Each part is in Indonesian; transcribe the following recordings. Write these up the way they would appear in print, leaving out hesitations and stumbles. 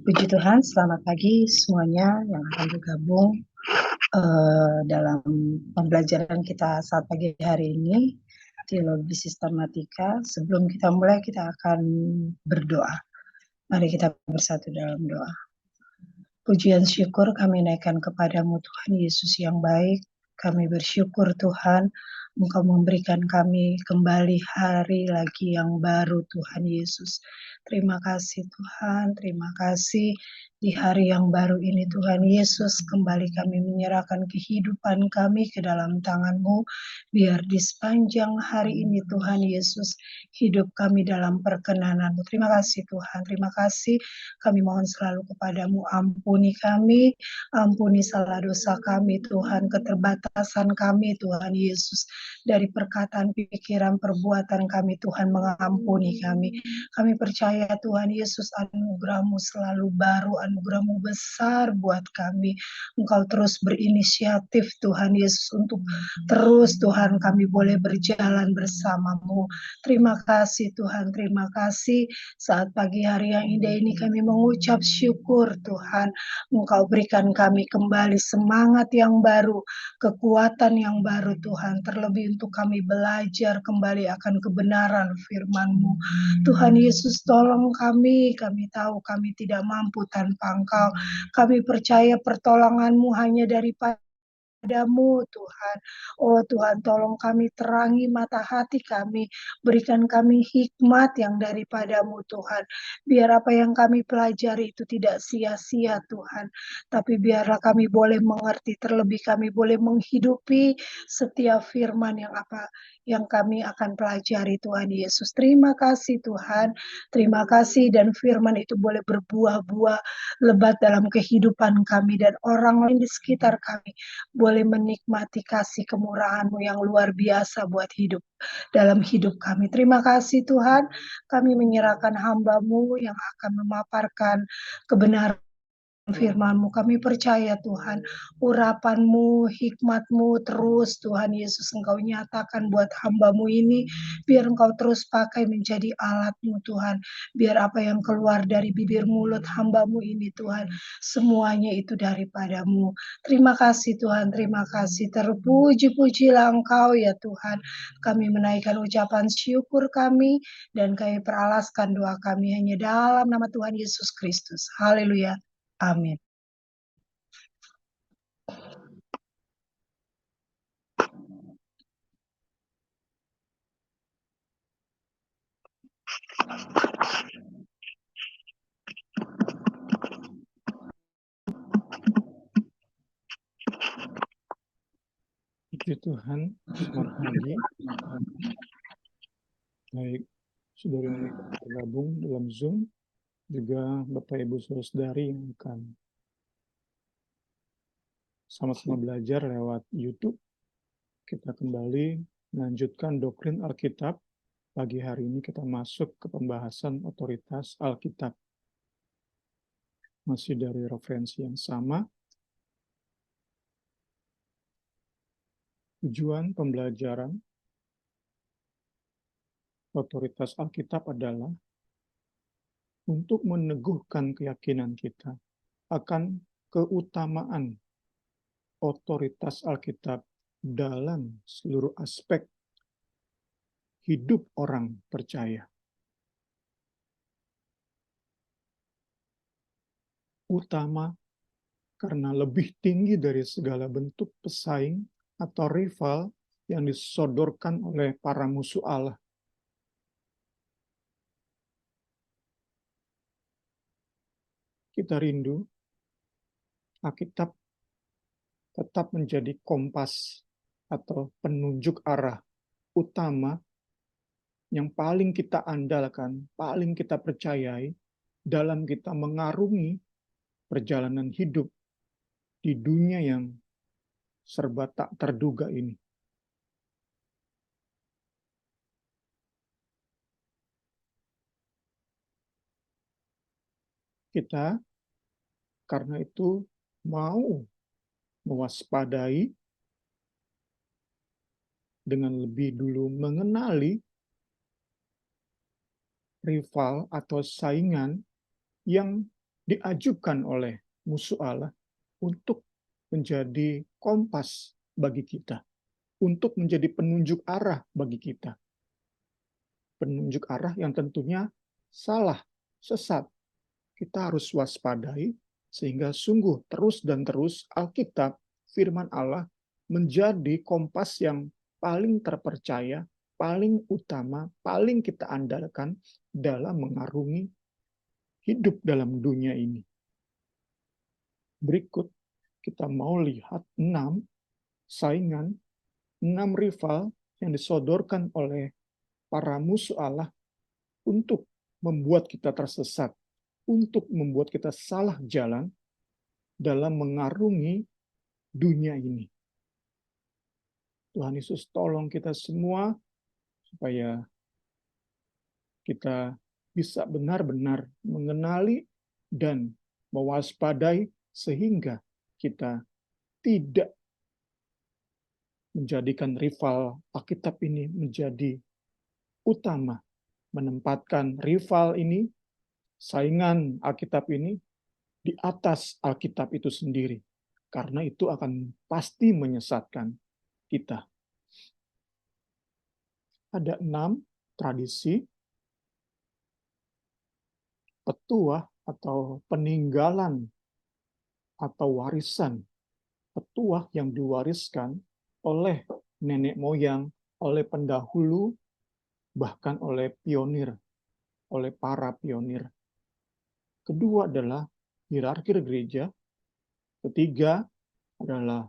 Puji Tuhan, selamat pagi semuanya yang akan bergabung dalam pembelajaran kita saat pagi hari ini, teologi sistematika. Sebelum kita mulai, kita akan berdoa. Mari kita bersatu dalam doa. Pujian syukur kami naikkan kepadamu Tuhan Yesus yang baik. Kami bersyukur Tuhan, Engkau memberikan kami kembali hari lagi yang baru Tuhan Yesus. Terima kasih Tuhan, terima kasih di hari yang baru ini Tuhan Yesus. Kembali kami menyerahkan kehidupan kami ke dalam tangan-Mu. Biar di sepanjang hari ini Tuhan Yesus, hidup kami dalam perkenanan-Mu. Terima kasih Tuhan, terima kasih. Kami mohon selalu kepadamu, ampuni kami, ampuni salah dosa kami Tuhan, keterbatasan kami Tuhan Yesus, dari perkataan, pikiran, perbuatan kami Tuhan, mengampuni kami. Kami percaya Tuhan Yesus, anugerah-Mu selalu baru, anugerah-Mu besar buat kami. Engkau terus berinisiatif Tuhan Yesus untuk terus Tuhan kami boleh berjalan bersama-Mu. Terima kasih Tuhan, terima kasih saat pagi hari yang indah ini kami mengucap syukur Tuhan. Engkau berikan kami kembali semangat yang baru, kekuatan yang baru Tuhan. Terlebih untuk kami belajar kembali akan kebenaran firman-Mu. Tuhan Yesus tolong kami tahu kami tidak mampu tanpa Engkau. Kami percaya pertolongan-Mu hanya daripada Padamu Tuhan. Oh Tuhan, tolong kami terangi mata hati kami, berikan kami hikmat yang daripadamu Tuhan. Biar apa yang kami pelajari itu tidak sia-sia Tuhan, tapi biarlah kami boleh mengerti, terlebih kami boleh menghidupi setiap firman yang kami akan pelajari Tuhan Yesus. Terima kasih Tuhan, terima kasih dan firman itu boleh berbuah-buah lebat dalam kehidupan kami dan orang lain di sekitar kami boleh menikmati kasih kemurahan-Mu yang luar biasa buat dalam hidup kami. Terima kasih Tuhan, kami menyerahkan hamba-Mu yang akan memaparkan kebenaran firman-Mu. Kami percaya Tuhan, urapan-Mu, hikmat-Mu terus Tuhan Yesus Engkau nyatakan buat hamba-Mu ini, biar Engkau terus pakai menjadi alat-Mu Tuhan. Biar apa yang keluar dari bibir mulut hamba-Mu ini Tuhan, semuanya itu daripadamu. Terima kasih Tuhan, terima kasih. Terpuji-pujilah Engkau ya Tuhan. Kami menaikkan ucapan syukur kami dan kami peralaskan doa kami hanya dalam nama Tuhan Yesus Kristus. Haleluya. Amin. Puji Tuhan, selamat pagi. Baik, saudara yang tergabung dalam Zoom, juga Bapak Ibu Saudari yang akan sama-sama belajar lewat YouTube. Kita kembali melanjutkan doktrin Alkitab. Pagi hari ini kita masuk ke pembahasan otoritas Alkitab. Masih dari referensi yang sama. Tujuan pembelajaran otoritas Alkitab adalah untuk meneguhkan keyakinan kita akan keutamaan otoritas Alkitab dalam seluruh aspek hidup orang percaya. Utama karena lebih tinggi dari segala bentuk pesaing atau rival yang disodorkan oleh para musuh Allah. Kita rindu Alkitab tetap menjadi kompas atau penunjuk arah utama yang paling kita andalkan, paling kita percayai dalam kita mengarungi perjalanan hidup di dunia yang serba tak terduga ini. Kita karena itu mau mewaspadai dengan lebih dulu mengenali rival atau saingan yang diajukan oleh musuh Allah untuk menjadi kompas bagi kita, untuk menjadi penunjuk arah bagi kita. Penunjuk arah yang tentunya salah, sesat. Kita harus waspadai sehingga sungguh terus dan terus Alkitab, firman Allah, menjadi kompas yang paling terpercaya, paling utama, paling kita andalkan dalam mengarungi hidup dalam dunia ini. Berikut kita mau lihat 6 saingan, 6 rival yang disodorkan oleh para musuh Allah untuk membuat kita tersesat, untuk membuat kita salah jalan dalam mengarungi dunia ini. Tuhan Yesus tolong kita semua supaya kita bisa benar-benar mengenali dan mewaspadai sehingga kita tidak menjadikan rival Alkitab ini menjadi utama, menempatkan rival ini, saingan Alkitab ini di atas Alkitab itu sendiri, karena itu akan pasti menyesatkan kita. Ada 6 tradisi, petuah atau peninggalan atau warisan petuah yang diwariskan oleh nenek moyang, oleh pendahulu, bahkan oleh pionir, oleh para pionir. Kedua adalah hierarki gereja. Ketiga adalah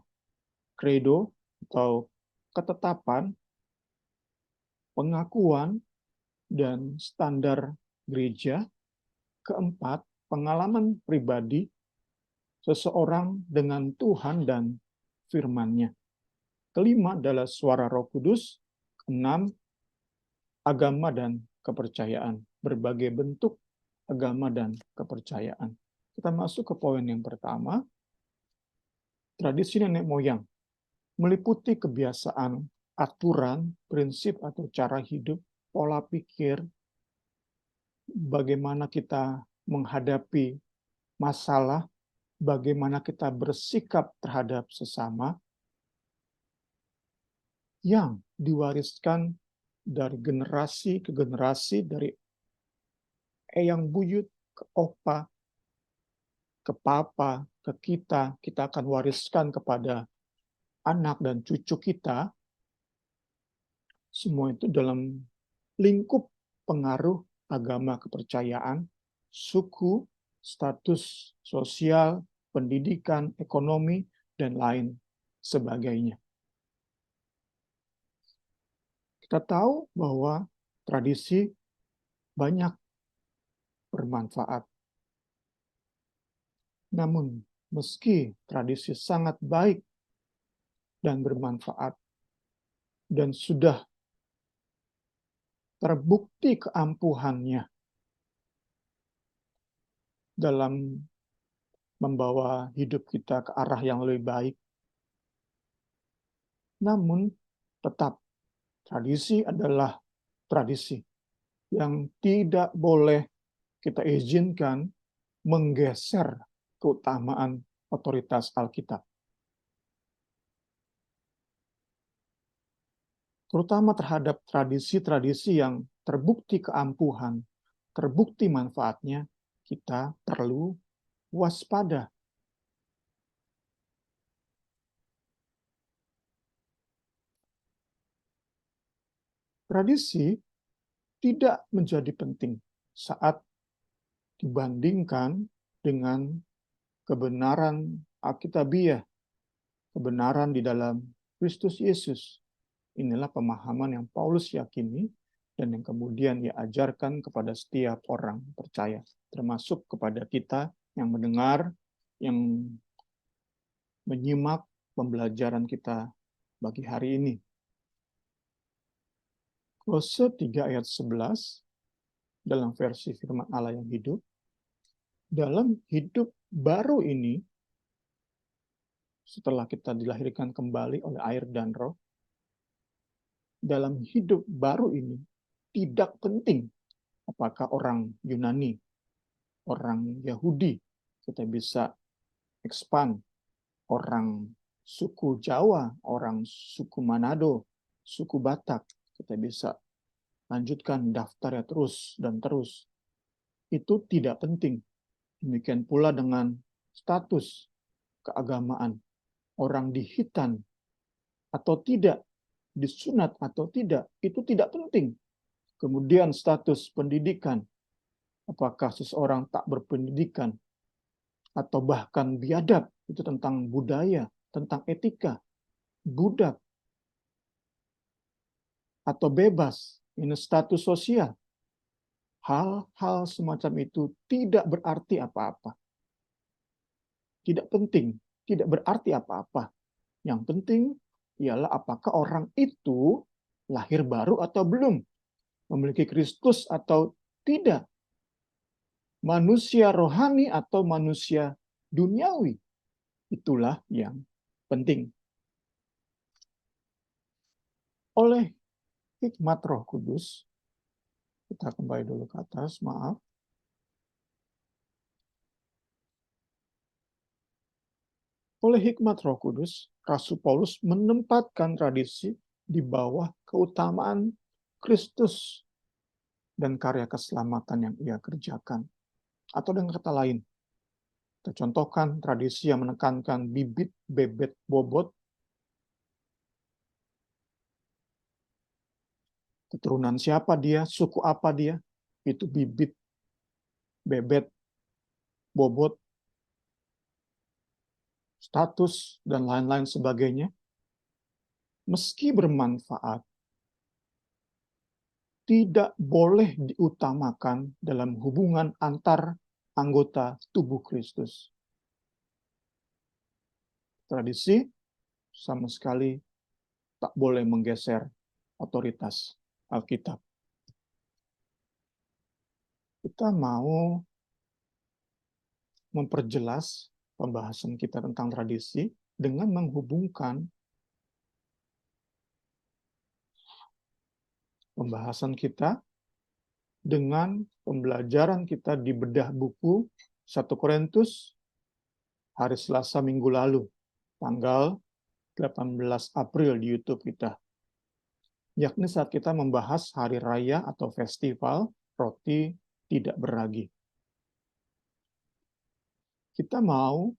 credo atau ketetapan, pengakuan, dan standar gereja. Keempat, pengalaman pribadi seseorang dengan Tuhan dan firman-Nya. Kelima adalah suara Roh Kudus. Keenam, agama dan kepercayaan. Berbagai bentuk agama dan kepercayaan. Kita masuk ke poin yang pertama. Tradisi nenek moyang meliputi kebiasaan, aturan, prinsip atau cara hidup, pola pikir, bagaimana kita menghadapi masalah, bagaimana kita bersikap terhadap sesama, yang diwariskan dari generasi ke generasi, dari eyang buyut ke opa, ke papa, ke kita akan wariskan kepada anak dan cucu kita. Semua itu dalam lingkup pengaruh agama kepercayaan, suku, status sosial, pendidikan, ekonomi, dan lain sebagainya. Kita tahu bahwa tradisi banyak bermanfaat. Namun, meski tradisi sangat baik dan bermanfaat, dan sudah terbukti keampuhannya dalam membawa hidup kita ke arah yang lebih baik, namun tetap tradisi adalah tradisi yang tidak boleh kita izinkan menggeser keutamaan otoritas Alkitab. Terutama terhadap tradisi-tradisi yang terbukti keampuhan, terbukti manfaatnya, kita perlu waspada. Tradisi tidak menjadi penting saat dibandingkan dengan kebenaran Alkitabiah, kebenaran di dalam Kristus Yesus. Inilah pemahaman yang Paulus yakini dan yang kemudian ia ajarkan kepada setiap orang percaya, termasuk kepada kita yang mendengar, yang menyimak pembelajaran kita bagi hari ini. Kolose 3 ayat 11 dalam versi firman Allah yang hidup. Dalam hidup baru ini, setelah kita dilahirkan kembali oleh air dan roh, dalam hidup baru ini tidak penting apakah orang Yunani, orang Yahudi, kita bisa expand orang suku Jawa, orang suku Manado, suku Batak, kita bisa lanjutkan daftarnya terus dan terus. Itu tidak penting. Demikian pula dengan status keagamaan. Orang di Hitan atau tidak, disunat atau tidak, itu tidak penting. Kemudian status pendidikan, apakah seseorang tak berpendidikan, atau bahkan biadab, itu tentang budaya, tentang etika, budak, atau bebas, ini status sosial. Hal-hal semacam itu tidak berarti apa-apa. Tidak penting, tidak berarti apa-apa. Yang penting ialah apakah orang itu lahir baru atau belum, memiliki Kristus atau tidak, manusia rohani atau manusia duniawi. Itulah yang penting. Oleh hikmat Roh Kudus, kita kembali dulu ke atas, maaf. Oleh hikmat Roh Kudus, Rasul Paulus menempatkan tradisi di bawah keutamaan Kristus dan karya keselamatan yang ia kerjakan. Atau dengan kata lain, kita contohkan tradisi yang menekankan bibit bebet bobot, keturunan siapa dia, suku apa dia, itu bibit bebet bobot, status, dan lain-lain sebagainya, meski bermanfaat, tidak boleh diutamakan dalam hubungan antar anggota tubuh Kristus. Tradisi sama sekali tak boleh menggeser otoritas Alkitab. Kita mau memperjelas pembahasan kita tentang tradisi dengan menghubungkan pembahasan kita dengan pembelajaran kita di bedah buku 1 Korintus hari Selasa minggu lalu, tanggal 18 April di YouTube kita. Yakni saat kita membahas hari raya atau festival roti tidak beragi. Kita mau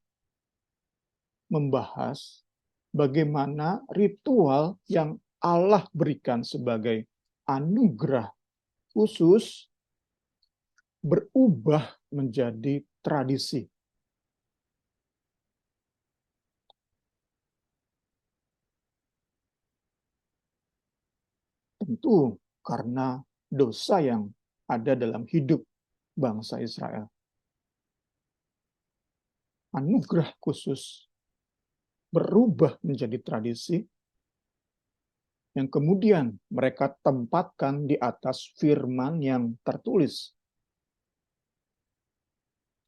membahas bagaimana ritual yang Allah berikan sebagai anugerah khusus berubah menjadi tradisi. Tentu karena dosa yang ada dalam hidup bangsa Israel. Anugerah khusus berubah menjadi tradisi yang kemudian mereka tempatkan di atas firman yang tertulis.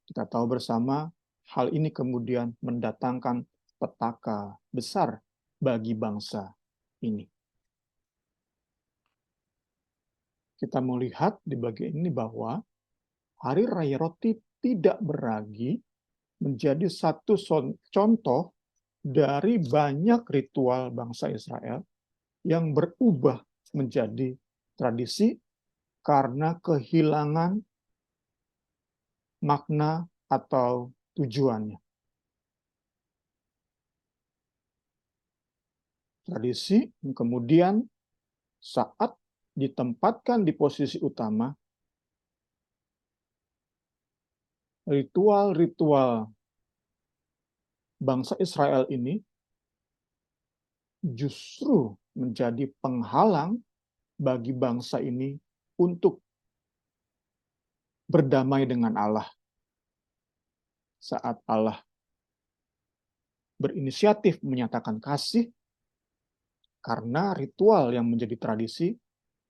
Kita tahu bersama, hal ini kemudian mendatangkan petaka besar bagi bangsa ini. Kita melihat di bagian ini bahwa Hari Raya Roti tidak beragi menjadi satu contoh dari banyak ritual bangsa Israel yang berubah menjadi tradisi karena kehilangan makna atau tujuannya. Tradisi yang kemudian saat ditempatkan di posisi utama, ritual-ritual bangsa Israel ini justru menjadi penghalang bagi bangsa ini untuk berdamai dengan Allah. Saat Allah berinisiatif menyatakan kasih, karena ritual yang menjadi tradisi,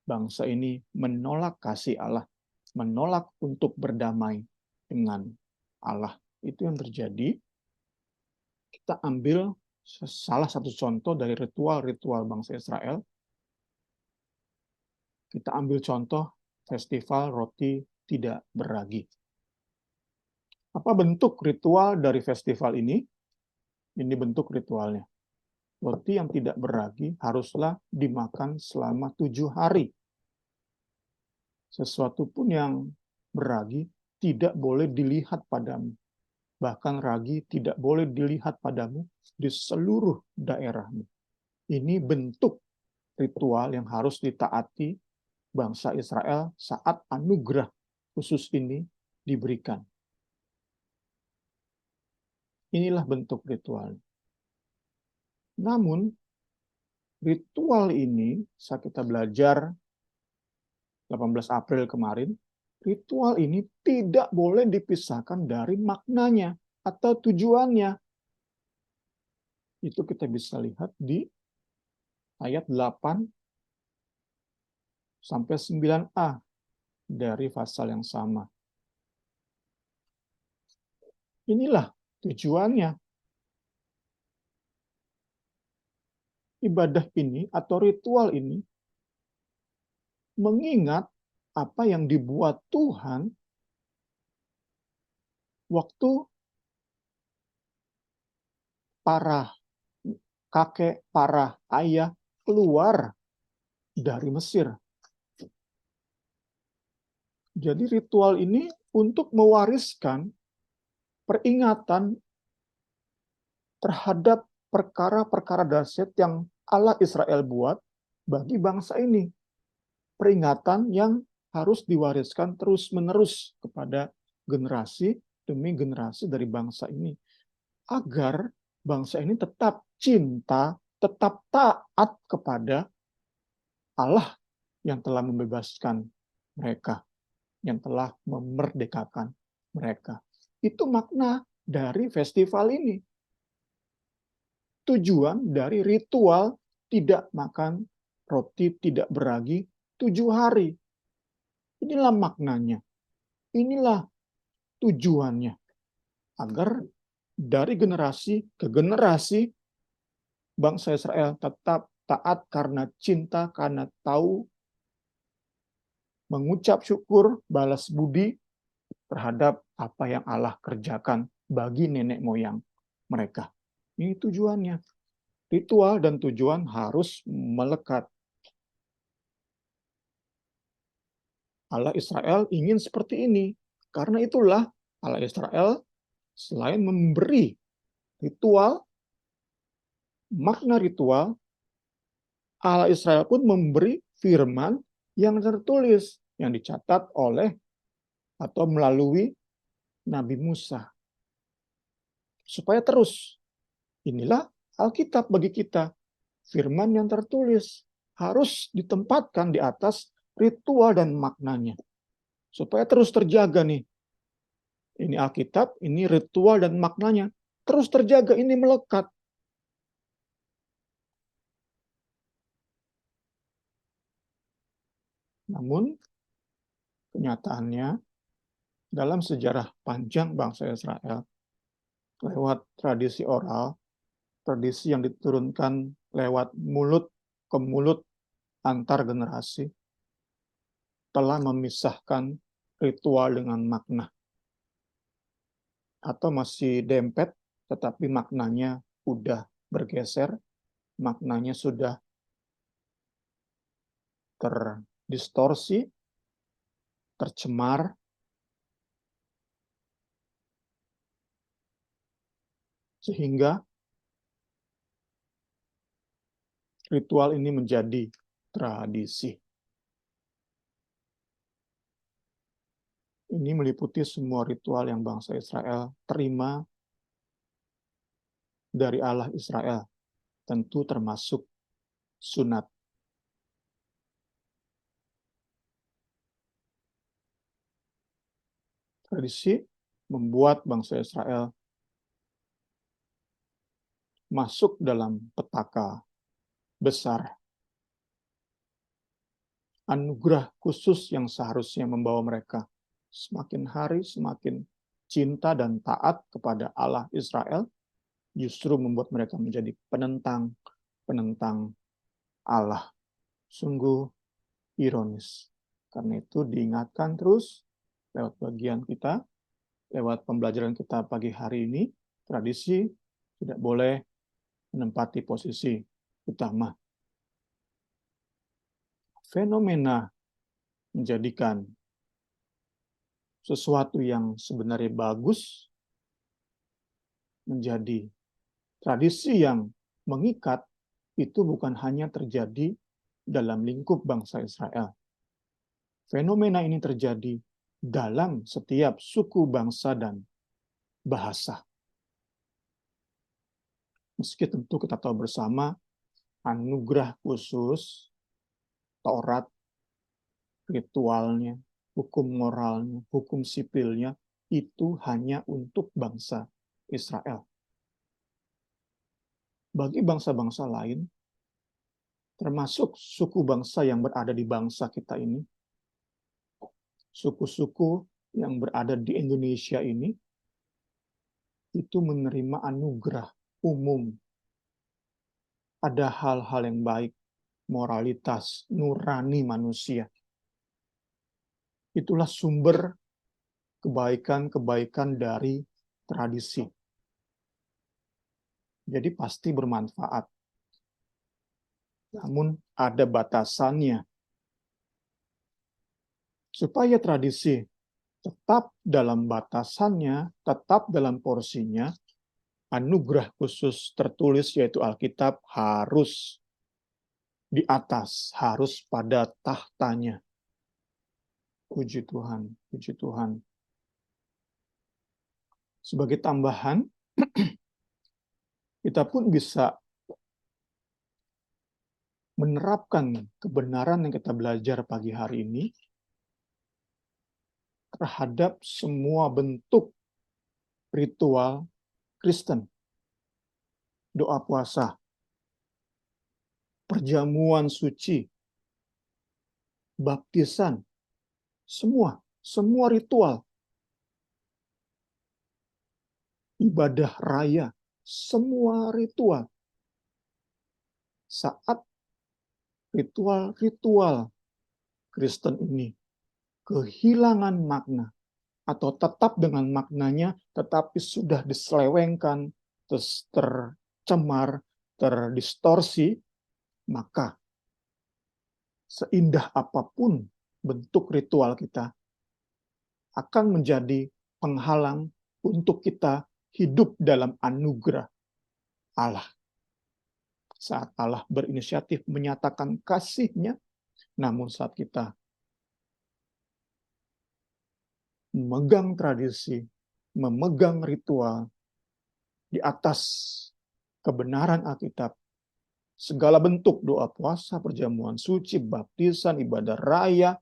bangsa ini menolak kasih Allah, menolak untuk berdamai dengan Allah. Itu yang terjadi. Kita ambil salah satu contoh dari ritual-ritual bangsa Israel. Kita ambil contoh festival roti tidak beragi. Apa bentuk ritual dari festival ini? Ini bentuk ritualnya. Roti yang tidak beragi haruslah dimakan selama 7 hari. Sesuatu pun yang beragi tidak boleh dilihat padamu. Bahkan ragi tidak boleh dilihat padamu di seluruh daerahmu. Ini bentuk ritual yang harus ditaati bangsa Israel saat anugerah khusus ini diberikan. Inilah bentuk ritual. Namun, ritual ini, saat kita belajar 18 April kemarin, ritual ini tidak boleh dipisahkan dari maknanya atau tujuannya. Itu kita bisa lihat di ayat 8 sampai 9a dari pasal yang sama. Inilah tujuannya. Ibadah ini atau ritual ini mengingat apa yang dibuat Tuhan waktu para kakek, para ayah keluar dari Mesir. Jadi ritual ini untuk mewariskan peringatan terhadap perkara-perkara dahsyat yang Allah Israel buat bagi bangsa ini. Peringatan yang harus diwariskan terus-menerus kepada generasi demi generasi dari bangsa ini. Agar bangsa ini tetap cinta, tetap taat kepada Allah yang telah membebaskan mereka, yang telah memerdekakan mereka. Itu makna dari festival ini. Tujuan dari ritual tidak makan roti tidak beragi 7 hari. Inilah maknanya. Inilah tujuannya. Agar dari generasi ke generasi bangsa Israel tetap taat karena cinta, karena tahu mengucap syukur, balas budi terhadap apa yang Allah kerjakan bagi nenek moyang mereka. Ini tujuannya. Ritual dan tujuan harus melekat. Allah Israel ingin seperti ini. Karena itulah Allah Israel selain memberi ritual, makna ritual, Allah Israel pun memberi firman yang tertulis, yang dicatat oleh atau melalui Nabi Musa. Supaya terus. Inilah Alkitab bagi kita. Firman yang tertulis harus ditempatkan di atas ritual dan maknanya. Supaya terus terjaga nih. Ini Alkitab, ini ritual dan maknanya. Terus terjaga, ini melekat. Namun, kenyataannya, dalam sejarah panjang bangsa Israel, lewat tradisi oral, tradisi yang diturunkan lewat mulut ke mulut antar generasi, telah memisahkan ritual dengan makna. Atau masih dempet, tetapi maknanya udah bergeser, maknanya sudah terdistorsi, tercemar, sehingga ritual ini menjadi tradisi. Ini meliputi semua ritual yang bangsa Israel terima dari Allah Israel, tentu termasuk sunat. Tradisi membuat bangsa Israel masuk dalam petaka besar anugerah khusus yang seharusnya membawa mereka semakin hari semakin cinta dan taat kepada Allah Israel, justru membuat mereka menjadi penentang Allah. Sungguh ironis. Karena itu diingatkan terus lewat bagian kita, lewat pembelajaran kita pagi hari ini, tradisi tidak boleh menempati posisi utama. Fenomena menjadikan sesuatu yang sebenarnya bagus menjadi tradisi yang mengikat, itu bukan hanya terjadi dalam lingkup bangsa Israel. Fenomena ini terjadi dalam setiap suku, bangsa, dan bahasa. Meski tentu kita tahu bersama, anugerah khusus, Taurat, ritualnya, hukum moralnya, hukum sipilnya, itu hanya untuk bangsa Israel. Bagi bangsa-bangsa lain, termasuk suku bangsa yang berada di bangsa kita ini, suku-suku yang berada di Indonesia ini, itu menerima anugerah umum. Ada hal-hal yang baik, moralitas, nurani manusia. Itulah sumber kebaikan-kebaikan dari tradisi. Jadi pasti bermanfaat. Namun ada batasannya. Supaya tradisi tetap dalam batasannya, tetap dalam porsinya, anugerah khusus tertulis yaitu Alkitab harus di atas, harus pada tahtanya. Puji Tuhan, puji Tuhan. Sebagai tambahan, kita pun bisa menerapkan kebenaran yang kita belajar pagi hari ini terhadap semua bentuk ritual Kristen. Doa puasa, perjamuan suci, baptisan, semua ritual, ibadah raya, semua ritual. Saat ritual-ritual Kristen ini kehilangan makna atau tetap dengan maknanya tetapi sudah diselewengkan, tercemar, terdistorsi, maka seindah apapun bentuk ritual kita akan menjadi penghalang untuk kita hidup dalam anugerah Allah. Saat Allah berinisiatif menyatakan kasih-Nya, namun saat kita memegang tradisi, memegang ritual di atas kebenaran Alkitab, segala bentuk doa puasa, perjamuan suci, baptisan, ibadah raya,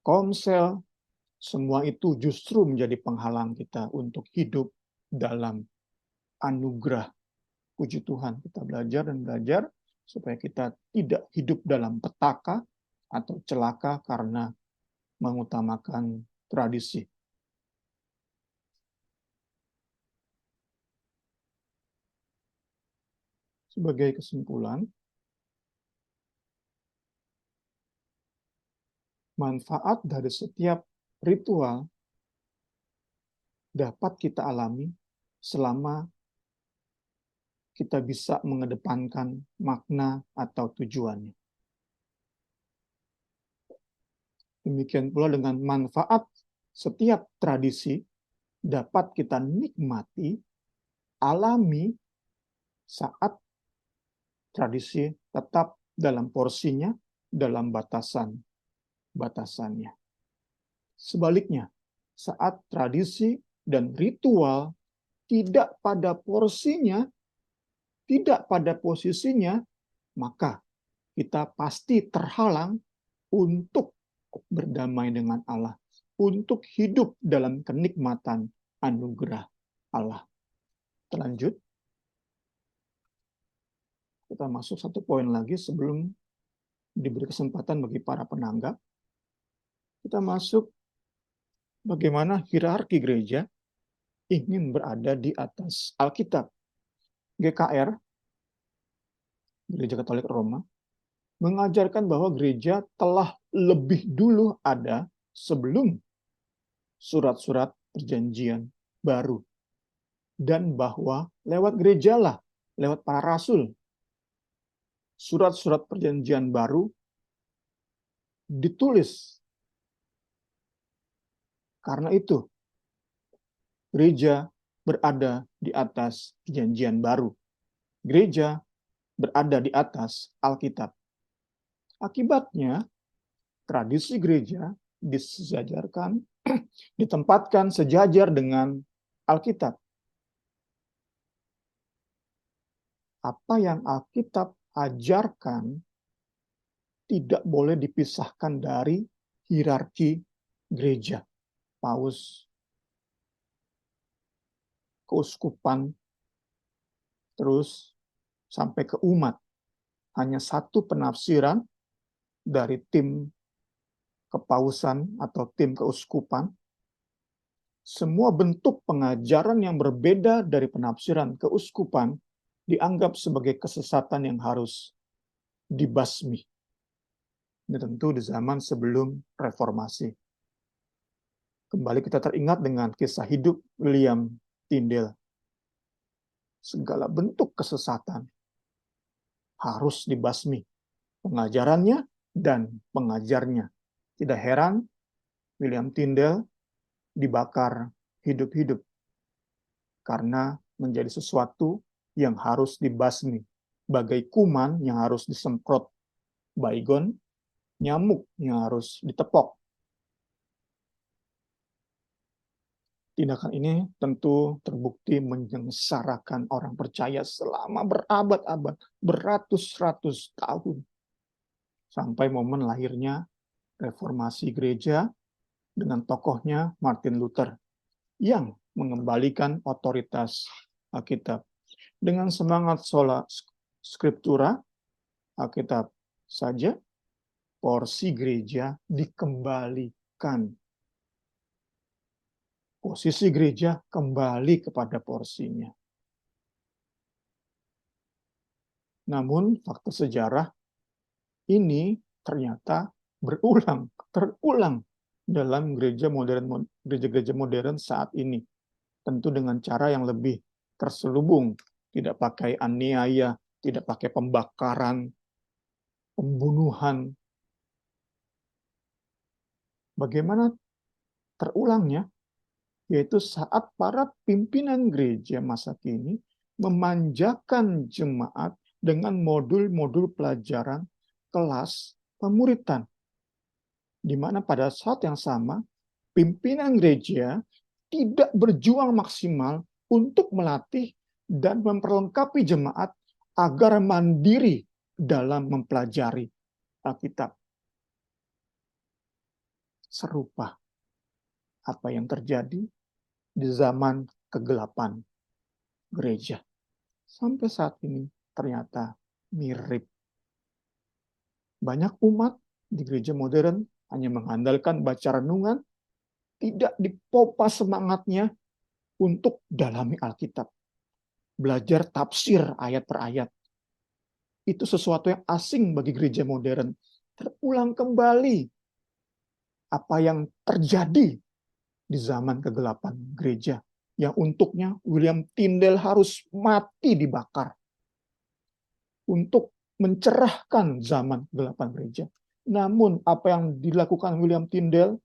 komsel, semua itu justru menjadi penghalang kita untuk hidup dalam anugerah. Puji Tuhan, kita belajar dan belajar supaya kita tidak hidup dalam petaka atau celaka karena mengutamakan tradisi. Sebagai kesimpulan, manfaat dari setiap ritual dapat kita alami selama kita bisa mengedepankan makna atau tujuannya. Demikian pula dengan manfaat setiap tradisi dapat kita nikmati, alami saat tradisi tetap dalam porsinya, dalam batasannya. Sebaliknya, saat tradisi dan ritual tidak pada porsinya, tidak pada posisinya, maka kita pasti terhalang untuk berdamai dengan Allah, untuk hidup dalam kenikmatan anugerah Allah. Lanjut. Kita masuk satu poin lagi sebelum diberi kesempatan bagi para penanggap. Kita masuk bagaimana hierarki gereja ingin berada di atas Alkitab. GKR, Gereja Katolik Roma, mengajarkan bahwa gereja telah lebih dulu ada sebelum surat-surat perjanjian baru. Dan bahwa lewat gerejalah, lewat para rasul, surat-surat perjanjian baru ditulis. Karena itu, gereja berada di atas perjanjian baru. Gereja berada di atas Alkitab. Akibatnya, tradisi gereja disejajarkan, ditempatkan sejajar dengan Alkitab. Apa yang Alkitab ajarkan tidak boleh dipisahkan dari hierarki gereja. Paus, keuskupan, terus sampai ke umat. Hanya satu penafsiran dari tim kepausan atau tim keuskupan. Semua bentuk pengajaran yang berbeda dari penafsiran keuskupan dianggap sebagai kesesatan yang harus dibasmi. Ini tentu di zaman sebelum reformasi. Kembali kita teringat dengan kisah hidup William Tyndale. Segala bentuk kesesatan harus dibasmi. Pengajarannya dan pengajarnya. Tidak heran William Tyndale dibakar hidup-hidup karena menjadi sesuatu yang harus dibasmi, bagai kuman yang harus disemprot, baygon, nyamuk yang harus ditepok. Tindakan ini tentu terbukti menyengsarakan orang percaya selama berabad-abad, beratus-ratus tahun, sampai momen lahirnya reformasi gereja dengan tokohnya Martin Luther yang mengembalikan otoritas Alkitab. Dengan semangat sola scriptura, Alkitab saja, porsi gereja dikembalikan. Posisi gereja kembali kepada porsinya. Namun fakta sejarah ini ternyata terulang dalam gereja-gereja modern saat ini. Tentu dengan cara yang lebih terselubung, tidak pakai aniaya, tidak pakai pembakaran, pembunuhan. Bagaimana terulangnya? Yaitu saat para pimpinan gereja masa kini memanjakan jemaat dengan modul-modul pelajaran kelas pemuritan. Di mana pada saat yang sama, pimpinan gereja tidak berjuang maksimal untuk melatih dan memperlengkapi jemaat agar mandiri dalam mempelajari Alkitab. Serupa apa yang terjadi di zaman kegelapan gereja. Sampai saat ini ternyata mirip. Banyak umat di gereja modern hanya mengandalkan baca renungan, tidak dipopa semangatnya untuk dalami Alkitab. Belajar tafsir ayat per ayat. Itu sesuatu yang asing bagi gereja modern. Terulang kembali apa yang terjadi di zaman kegelapan gereja, yang untuknya William Tyndale harus mati dibakar untuk mencerahkan zaman kegelapan gereja. Namun apa yang dilakukan William Tyndale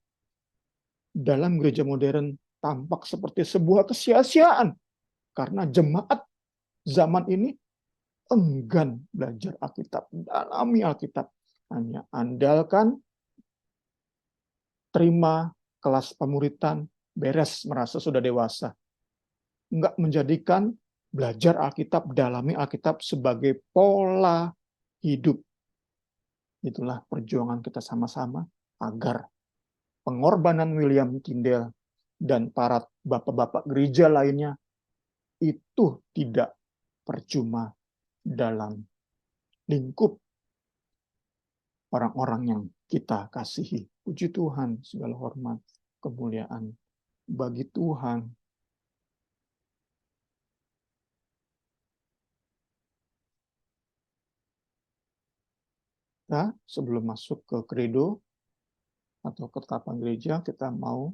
dalam gereja modern tampak seperti sebuah kesia-siaan karena jemaat zaman ini enggan belajar Alkitab, dalami Alkitab, hanya andalkan terima kelas pemuritan, beres merasa sudah dewasa. Enggak menjadikan belajar Alkitab, dalami Alkitab sebagai pola hidup. Itulah perjuangan kita sama-sama agar pengorbanan William Tyndale dan para bapak-bapak gereja lainnya itu tidak percuma dalam lingkup orang-orang yang kita kasihi. Puji Tuhan, segala hormat, kemuliaan bagi Tuhan. Nah, sebelum masuk ke kredo atau ketetapan gereja, kita mau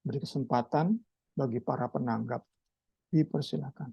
Beri kesempatan bagi para penanggap. Dipersilakan.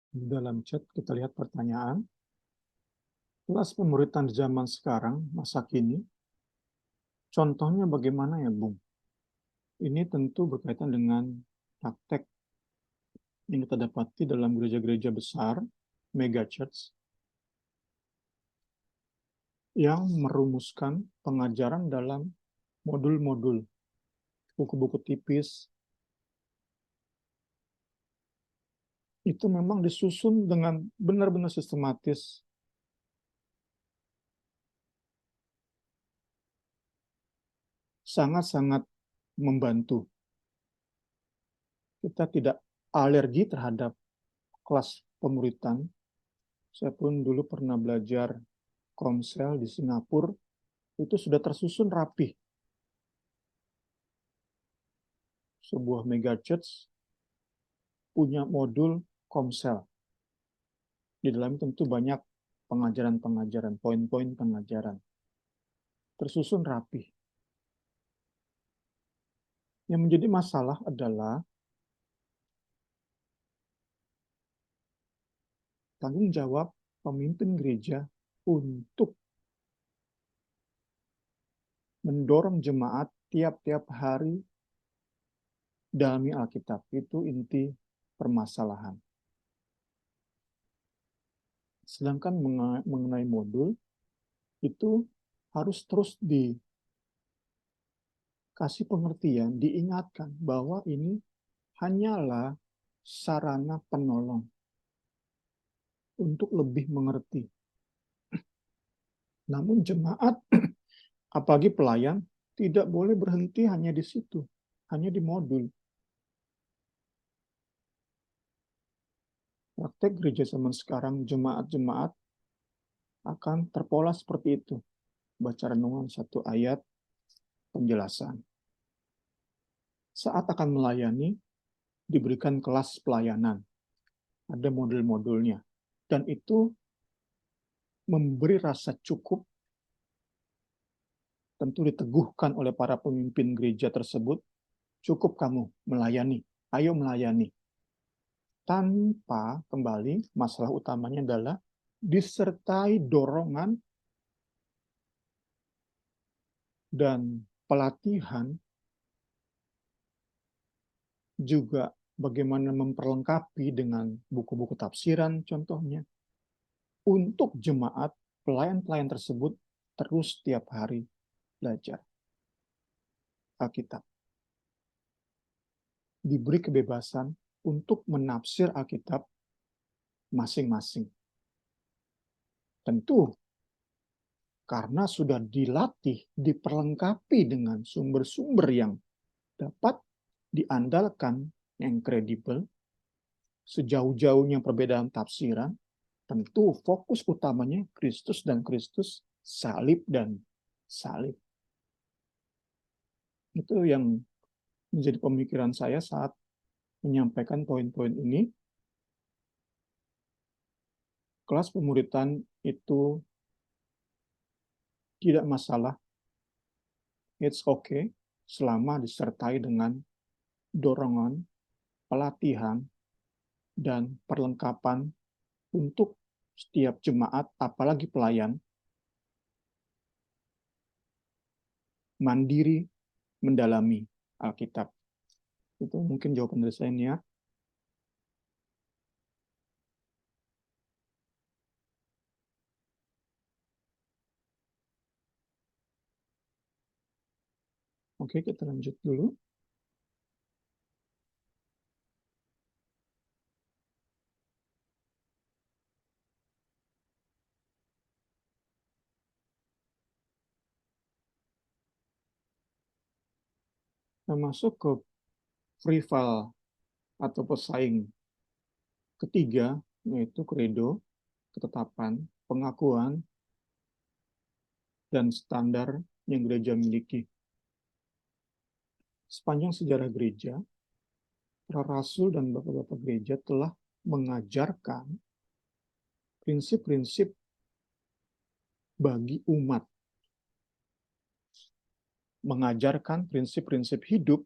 Di dalam chat kita lihat pertanyaan. Kelas pemuritan zaman sekarang, masa kini, contohnya bagaimana ya, Bung? Ini tentu berkaitan dengan praktek yang kita dapati dalam gereja-gereja besar, mega church, yang merumuskan pengajaran dalam modul-modul, buku-buku tipis. Itu memang disusun dengan benar-benar sistematis. Sangat-sangat membantu. Kita tidak alergi terhadap kelas pemuritan. Saya pun dulu pernah belajar Komsel di Singapura, itu sudah tersusun rapi. Sebuah mega church punya modul Komsel. Di dalam tentu banyak pengajaran-pengajaran, poin-poin pengajaran. Tersusun rapi. Yang menjadi masalah adalah tanggung jawab pemimpin gereja untuk mendorong jemaat tiap-tiap hari dalami Alkitab. Itu inti permasalahan. Sedangkan mengenai modul, itu harus terus dikasih pengertian, diingatkan bahwa ini hanyalah sarana penolong untuk lebih mengerti. Namun jemaat, apalagi pelayan, tidak boleh berhenti hanya di situ, hanya di modul. Praktek gereja zaman sekarang, jemaat-jemaat akan terpola seperti itu. Baca renungan satu ayat, penjelasan. Saat akan melayani, diberikan kelas pelayanan. Ada modul-modulnya. Dan itu memberi rasa cukup, tentu diteguhkan oleh para pemimpin gereja tersebut, cukup kamu melayani, ayo melayani. Tanpa, kembali, masalah utamanya adalah disertai dorongan dan pelatihan, juga bagaimana memperlengkapi dengan buku-buku tafsiran contohnya, untuk jemaat pelayan-pelayan tersebut terus tiap hari belajar Alkitab. Diberi kebebasan untuk menafsir Alkitab masing-masing. Tentu, karena sudah dilatih, diperlengkapi dengan sumber-sumber yang dapat diandalkan, yang kredibel, sejauh-jauhnya perbedaan tafsiran, tentu fokus utamanya Kristus dan Kristus, salib dan salib. Itu yang menjadi pemikiran saya saat menyampaikan poin-poin ini. Kelas pemuritan itu tidak masalah, it's okay, selama disertai dengan dorongan, pelatihan, dan perlengkapan untuk setiap jemaat, apalagi pelayan, mandiri mendalami Alkitab. Itu mungkin jawaban dari saya ya. Oke, kita lanjut dulu. Kita masuk ke free file atau pesaing ketiga, yaitu credo, ketetapan, pengakuan, dan standar yang gereja miliki. Sepanjang sejarah gereja, para rasul dan bapak-bapak gereja telah mengajarkan prinsip-prinsip bagi umat, mengajarkan prinsip-prinsip hidup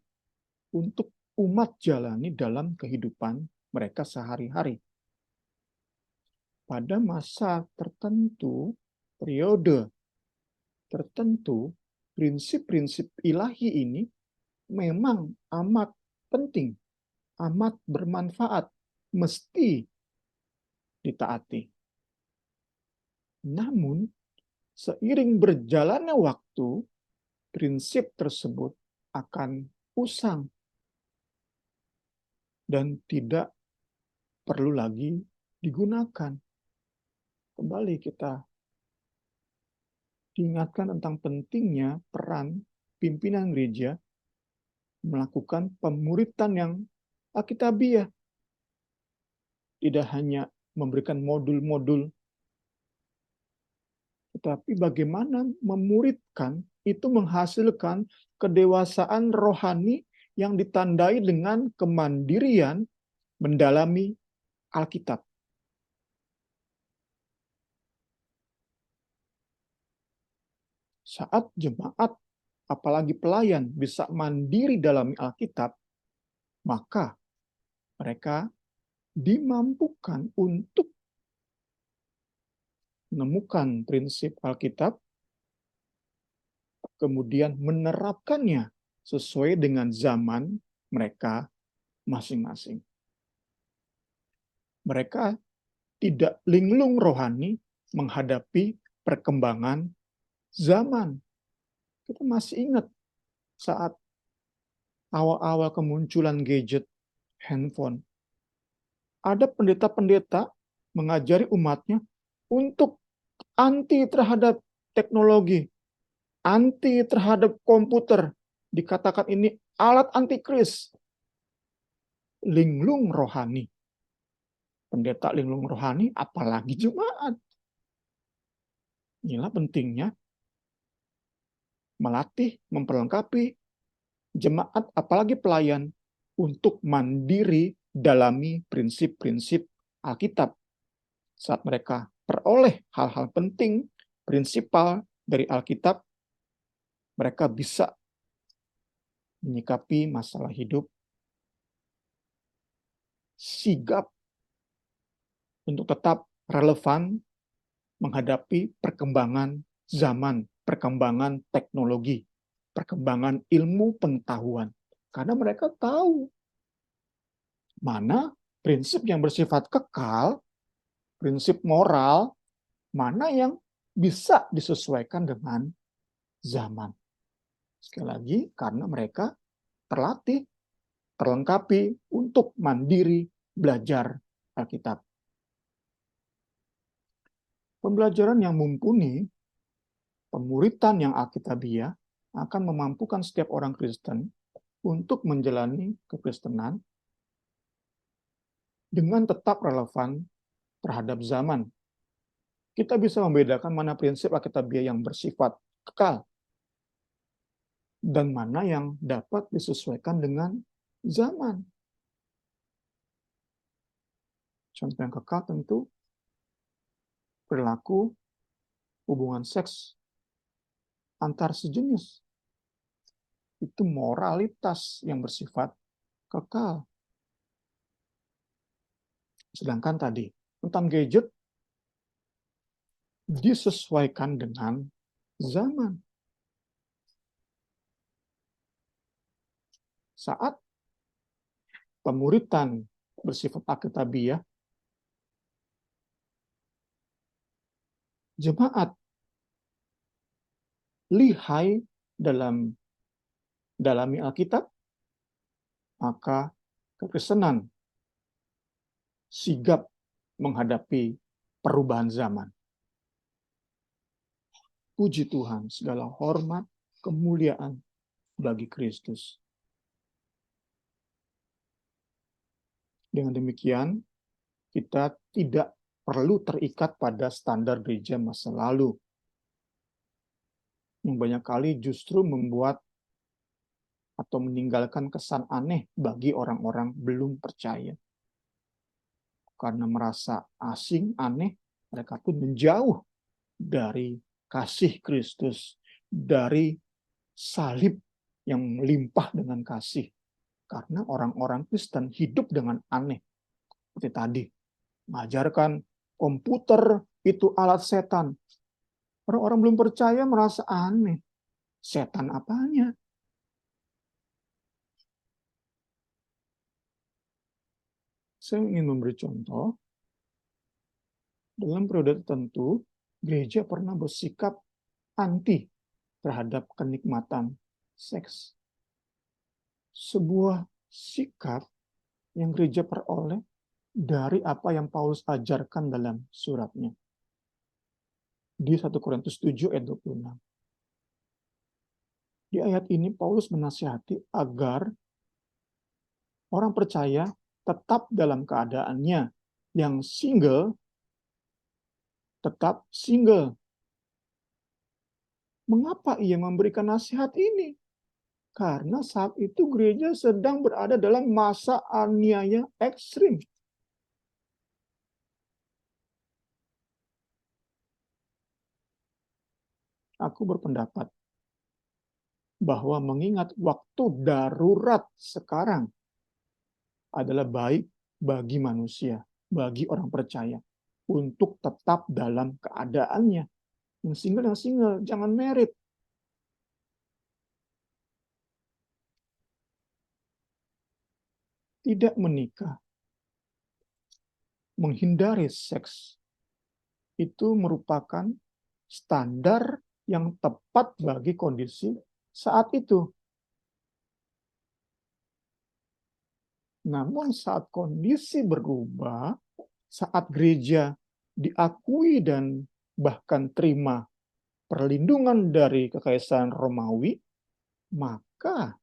untuk umat jalani dalam kehidupan mereka sehari-hari. Pada masa tertentu, periode tertentu, prinsip-prinsip ilahi ini memang amat penting, amat bermanfaat, mesti ditaati. Namun, seiring berjalannya waktu, prinsip tersebut akan usang dan tidak perlu lagi digunakan. Kembali kita diingatkan tentang pentingnya peran pimpinan gereja melakukan pemuritan yang alkitabiah. Tidak hanya memberikan modul-modul, tetapi bagaimana memuridkan itu menghasilkan kedewasaan rohani yang ditandai dengan kemandirian mendalami Alkitab. Saat jemaat, apalagi pelayan, bisa mandiri dalam Alkitab, maka mereka dimampukan untuk menemukan prinsip Alkitab, kemudian menerapkannya sesuai dengan zaman mereka masing-masing. Mereka tidak linglung rohani menghadapi perkembangan zaman. Kita masih ingat saat awal-awal kemunculan gadget, handphone, ada pendeta-pendeta mengajari umatnya untuk anti terhadap teknologi, anti terhadap komputer. Dikatakan ini alat antikris. Linglung rohani. Pendeta linglung rohani, apalagi jemaat. Inilah pentingnya melatih, memperlengkapi jemaat, apalagi pelayan, untuk mandiri dalami prinsip-prinsip Alkitab. Saat mereka peroleh hal-hal penting, prinsipal dari Alkitab, mereka bisa menyikapi masalah hidup, sigap untuk tetap relevan menghadapi perkembangan zaman, perkembangan teknologi, perkembangan ilmu pengetahuan. Karena mereka tahu mana prinsip yang bersifat kekal, prinsip moral, mana yang bisa disesuaikan dengan zaman. Sekali lagi, karena mereka terlatih, terlengkapi untuk mandiri belajar Alkitab. Pembelajaran yang mumpuni, pemuritan yang alkitabiah akan memampukan setiap orang Kristen untuk menjalani kekristenan dengan tetap relevan terhadap zaman. Kita bisa membedakan mana prinsip alkitabiah yang bersifat kekal dan mana yang dapat disesuaikan dengan zaman. Contoh yang kekal tentu perilaku hubungan seks antar sejenis. Itu moralitas yang bersifat kekal. Sedangkan tadi, tentang gadget, disesuaikan dengan zaman. Saat pemuritan bersifat alkitabiah, jemaat lihai dalam dalami Alkitab, maka kekristenan sigap menghadapi perubahan zaman. Puji Tuhan, segala hormat, kemuliaan bagi Kristus. Dengan demikian, kita tidak perlu terikat pada standar gereja masa lalu, yang banyak kali justru membuat atau meninggalkan kesan aneh bagi orang-orang belum percaya. Karena merasa asing, aneh, mereka pun menjauh dari kasih Kristus, dari salib yang melimpah dengan kasih. Karena orang-orang Kristen hidup dengan aneh. Seperti tadi, mengajarkan komputer itu alat setan. Orang-orang belum percaya merasa aneh. Setan apanya? Saya ingin memberi contoh. Dalam periode tertentu, gereja pernah bersikap anti terhadap kenikmatan seks. Sebuah sikap yang gereja peroleh dari apa yang Paulus ajarkan dalam suratnya. Di 1 Korintus 7 ayat 26. Di ayat ini Paulus menasihati agar orang percaya tetap dalam keadaannya, yang single tetap single. Mengapa ia memberikan nasihat ini? Karena saat itu gereja sedang berada dalam masa aniaya ekstrim. Aku berpendapat bahwa mengingat waktu darurat sekarang adalah baik bagi manusia, bagi orang percaya, untuk tetap dalam keadaannya. Yang single, jangan married. Tidak menikah, menghindari seks, itu merupakan standar yang tepat bagi kondisi saat itu. Namun saat kondisi berubah, saat gereja diakui dan bahkan terima perlindungan dari Kekaisaran Romawi, maka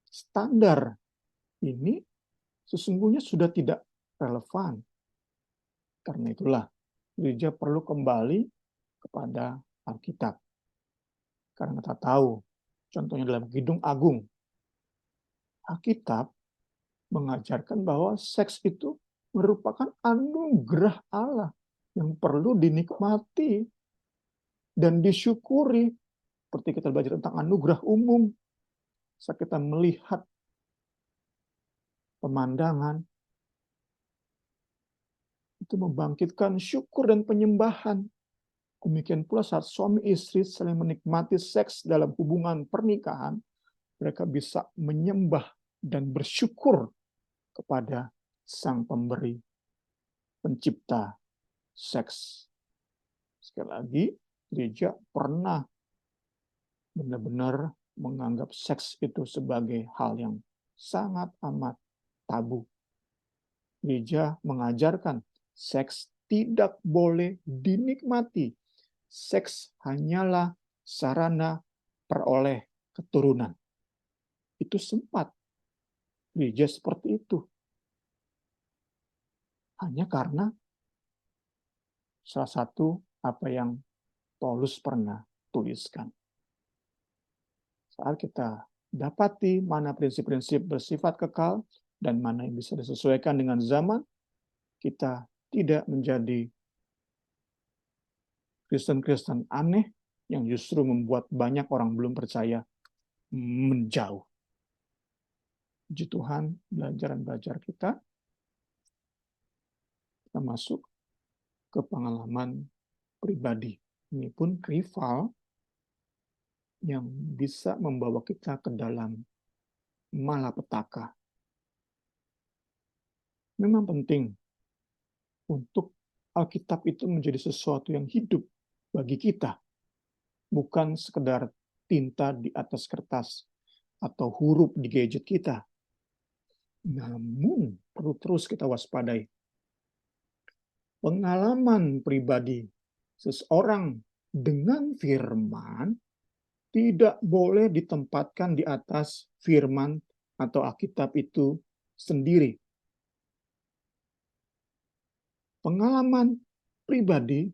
standar ini sesungguhnya sudah tidak relevan. Karena itulah gereja perlu kembali kepada Alkitab. Karena kita tahu, contohnya dalam Kidung Agung, Alkitab mengajarkan bahwa seks itu merupakan anugerah Allah yang perlu dinikmati dan disyukuri. Seperti kita belajar tentang anugerah umum, saat kita melihat pemandangan, itu membangkitkan syukur dan penyembahan. Demikian pula saat suami istri saling menikmati seks dalam hubungan pernikahan, mereka bisa menyembah dan bersyukur kepada Sang Pemberi, Pencipta seks. Sekali lagi, gereja pernah benar-benar menganggap seks itu sebagai hal yang sangat amat tabu. Gereja mengajarkan seks tidak boleh dinikmati. Seks hanyalah sarana peroleh keturunan. Itu sempat gereja seperti itu. Hanya karena salah satu apa yang Paulus pernah tuliskan. Saat kita dapati mana prinsip-prinsip bersifat kekal dan mana yang bisa disesuaikan dengan zaman, kita tidak menjadi Kristen-Kristen aneh yang justru membuat banyak orang belum percaya menjauh. Puji Tuhan, belajar kita masuk ke pengalaman pribadi. Ini pun rival yang bisa membawa kita ke dalam malapetaka. Memang penting untuk Alkitab itu menjadi sesuatu yang hidup bagi kita, bukan sekedar tinta di atas kertas atau huruf di gadget kita. Namun, perlu terus kita waspadai. Pengalaman pribadi seseorang dengan firman tidak boleh ditempatkan di atas firman atau Alkitab itu sendiri. Pengalaman pribadi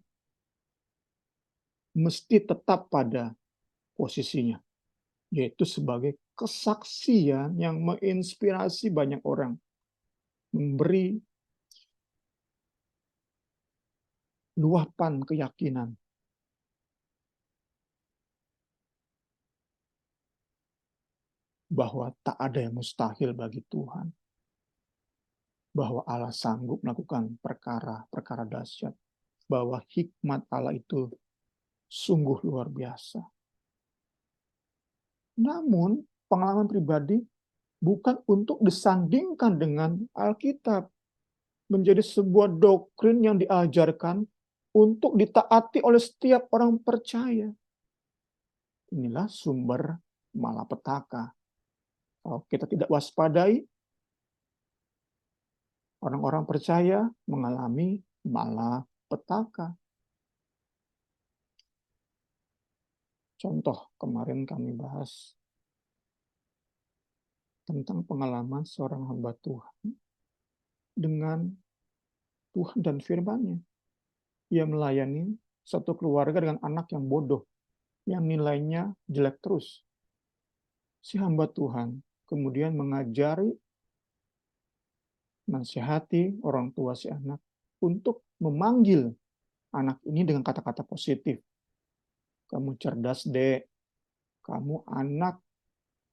mesti tetap pada posisinya, yaitu sebagai kesaksian yang menginspirasi banyak orang, memberi luapan keyakinan bahwa tak ada yang mustahil bagi Tuhan, bahwa Allah sanggup melakukan perkara-perkara dahsyat, bahwa hikmat Allah itu sungguh luar biasa. Namun, pengalaman pribadi bukan untuk disandingkan dengan Alkitab, menjadi sebuah doktrin yang diajarkan untuk ditaati oleh setiap orang percaya. Inilah sumber malapetaka. Kalau kita tidak waspadai, orang-orang percaya mengalami malapetaka. Contoh, kemarin kami bahas tentang pengalaman seorang hamba Tuhan dengan Tuhan dan firman-Nya. Ia melayani satu keluarga dengan anak yang bodoh, yang nilainya jelek terus. Si hamba Tuhan kemudian mengajari, nasihati orang tua si anak untuk memanggil anak ini dengan kata-kata positif. Kamu cerdas, Dek. Kamu anak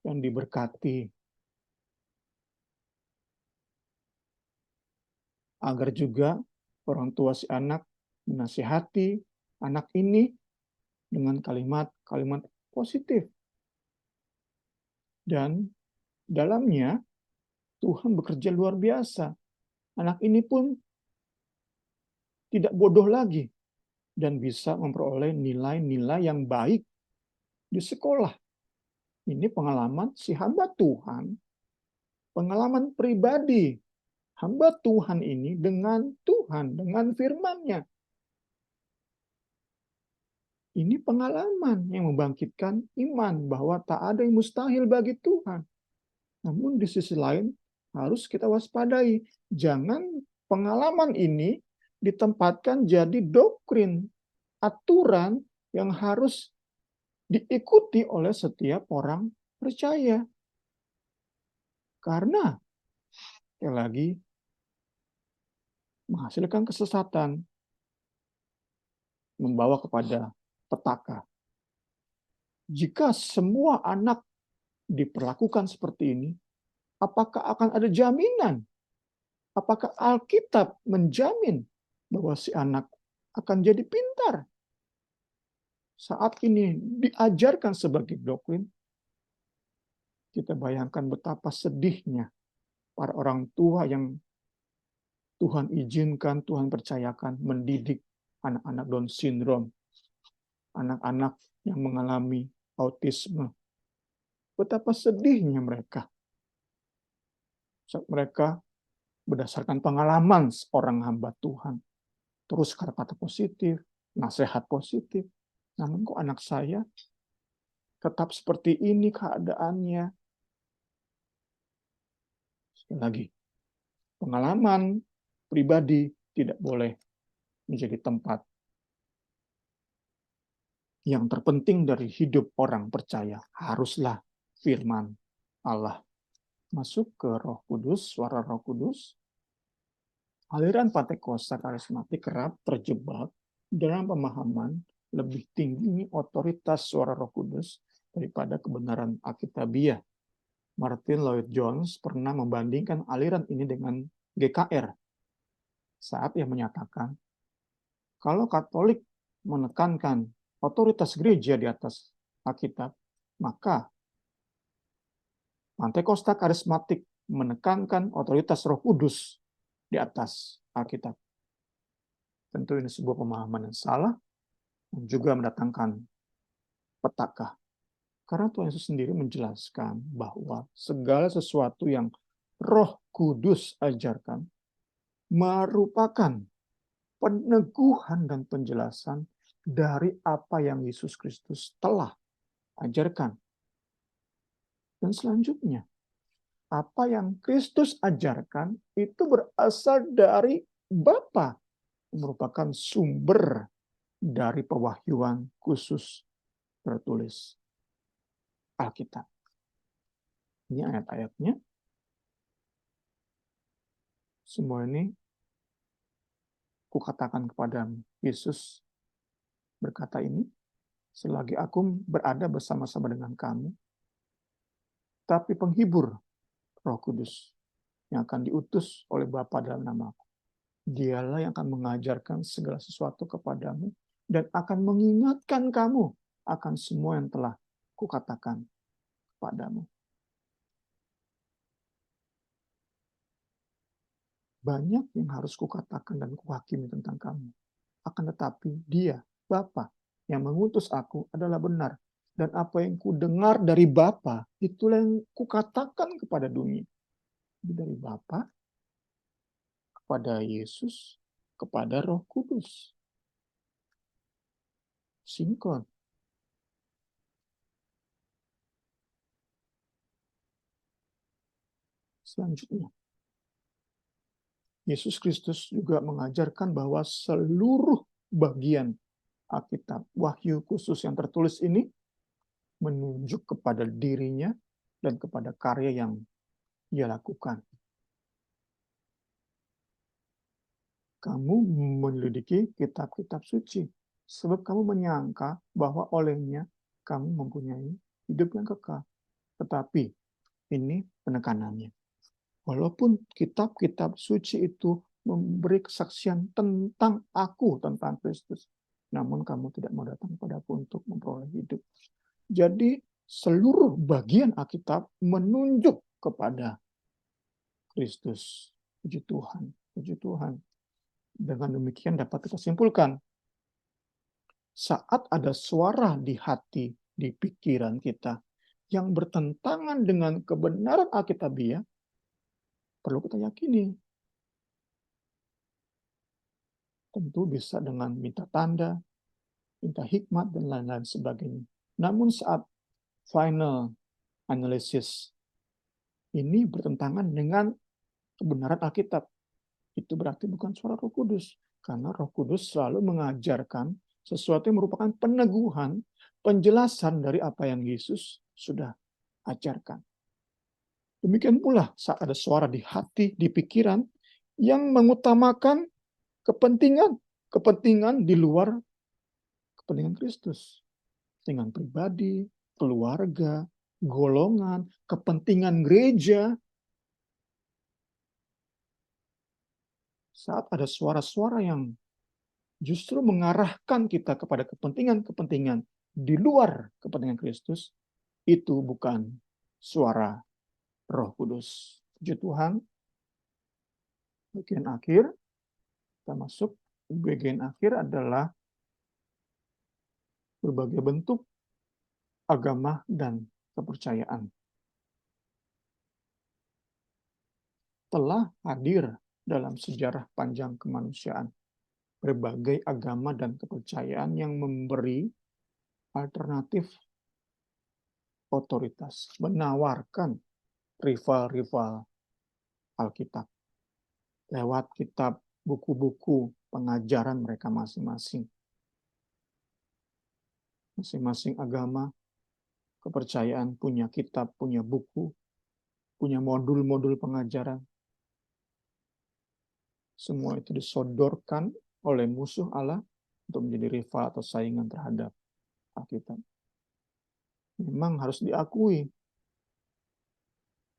yang diberkati. Agar juga orang tua si anak menasihati anak ini dengan kalimat-kalimat positif. Dan dalamnya Tuhan bekerja luar biasa. Anak ini pun tidak bodoh lagi dan bisa memperoleh nilai-nilai yang baik di sekolah. Ini pengalaman si hamba Tuhan, pengalaman pribadi hamba Tuhan ini dengan Tuhan, dengan firman-Nya. Ini pengalaman yang membangkitkan iman bahwa tak ada yang mustahil bagi Tuhan. Namun di sisi lain harus kita waspadai. Jangan pengalaman ini ditempatkan jadi doktrin, aturan yang harus diikuti oleh setiap orang percaya. Karena sekali lagi menghasilkan kesesatan, membawa kepada petaka. Jika semua anak diperlakukan seperti ini, apakah akan ada jaminan? Apakah Alkitab menjamin bahwa si anak akan jadi pintar? Saat ini diajarkan sebagai doktrin, kita bayangkan betapa sedihnya para orang tua yang Tuhan izinkan, Tuhan percayakan mendidik anak-anak Down syndrome, anak-anak yang mengalami autisme. Betapa sedihnya mereka. Saat mereka berdasarkan pengalaman seorang hamba Tuhan, terus kata-kata positif, nasihat positif. Namun kok anak saya tetap seperti ini keadaannya? Sekali lagi, pengalaman pribadi tidak boleh menjadi tempat. Yang terpenting dari hidup orang percaya haruslah firman Allah. Masuk ke Roh Kudus, suara Roh Kudus. Aliran Pentakosta karismatik kerap terjebak dalam pemahaman lebih tinggi otoritas suara Roh Kudus daripada kebenaran Alkitabiah. Martin Lloyd Jones pernah membandingkan aliran ini dengan GKR saat ia menyatakan, kalau Katolik menekankan otoritas gereja di atas Alkitab, maka Pentakosta karismatik menekankan otoritas Roh Kudus di atas Alkitab. Tentu ini sebuah pemahaman yang salah dan juga mendatangkan petaka. Karena Tuhan Yesus sendiri menjelaskan bahwa segala sesuatu yang Roh Kudus ajarkan merupakan peneguhan dan penjelasan dari apa yang Yesus Kristus telah ajarkan. Dan selanjutnya, apa yang Kristus ajarkan itu berasal dari Bapa, merupakan sumber dari pewahyuan khusus tertulis Alkitab. Ini ayat-ayatnya. Semua ini kukatakan kepadamu. Yesus berkata ini, selagi aku berada bersama-sama dengan kamu, tapi penghibur Roh Kudus yang akan diutus oleh Bapa dalam namaku. Dialah yang akan mengajarkan segala sesuatu kepadamu dan akan mengingatkan kamu akan semua yang telah kukatakan kepadamu. Banyak yang harus kukatakan dan kuhakimi tentang kamu. Akan tetapi Dia, Bapa, yang mengutus aku adalah benar. Dan apa yang kudengar dari Bapa, itulah yang kukatakan kepada dunia. Dari Bapa, kepada Yesus, kepada Roh Kudus. Sinkron. Selanjutnya, Yesus Kristus juga mengajarkan bahwa seluruh bagian Alkitab, wahyu khusus yang tertulis ini menunjuk kepada dirinya dan kepada karya yang Ia lakukan. Kamu menyelidiki kitab-kitab suci, sebab kamu menyangka bahwa olehnya kamu mempunyai hidup yang kekal. Tetapi ini penekanannya. Walaupun kitab-kitab suci itu memberi kesaksian tentang aku, tentang Kristus, namun kamu tidak mau datang kepadaku untuk memperoleh hidup. Jadi seluruh bagian Alkitab menunjuk kepada Kristus. Puji Tuhan, puji Tuhan. Dengan demikian dapat kita simpulkan, saat ada suara di hati, di pikiran kita, yang bertentangan dengan kebenaran Alkitabiah, perlu kita yakini. Tentu bisa dengan minta tanda, minta hikmat, dan lain-lain sebagainya. Namun saat final analysis ini bertentangan dengan kebenaran Alkitab, itu berarti bukan suara Roh Kudus. Karena Roh Kudus selalu mengajarkan sesuatu yang merupakan peneguhan, penjelasan dari apa yang Yesus sudah ajarkan. Demikian pula saat ada suara di hati, di pikiran, yang mengutamakan kepentingan di luar kepentingan Kristus. Kepentingan pribadi, keluarga, golongan, kepentingan gereja. Saat ada suara-suara yang justru mengarahkan kita kepada kepentingan-kepentingan di luar kepentingan Kristus, itu bukan suara Roh Kudus. Puji Tuhan. Bagian akhir, kita masuk. Bagian akhir adalah berbagai bentuk agama dan kepercayaan. Telah hadir dalam sejarah panjang kemanusiaan berbagai agama dan kepercayaan yang memberi alternatif otoritas, menawarkan rival-rival Alkitab lewat kitab, buku-buku pengajaran mereka masing-masing. Masing-masing agama, kepercayaan punya kitab, punya buku, punya modul-modul pengajaran. Semua itu disodorkan oleh musuh Allah untuk menjadi rival atau saingan terhadap Alkitab. Memang harus diakui.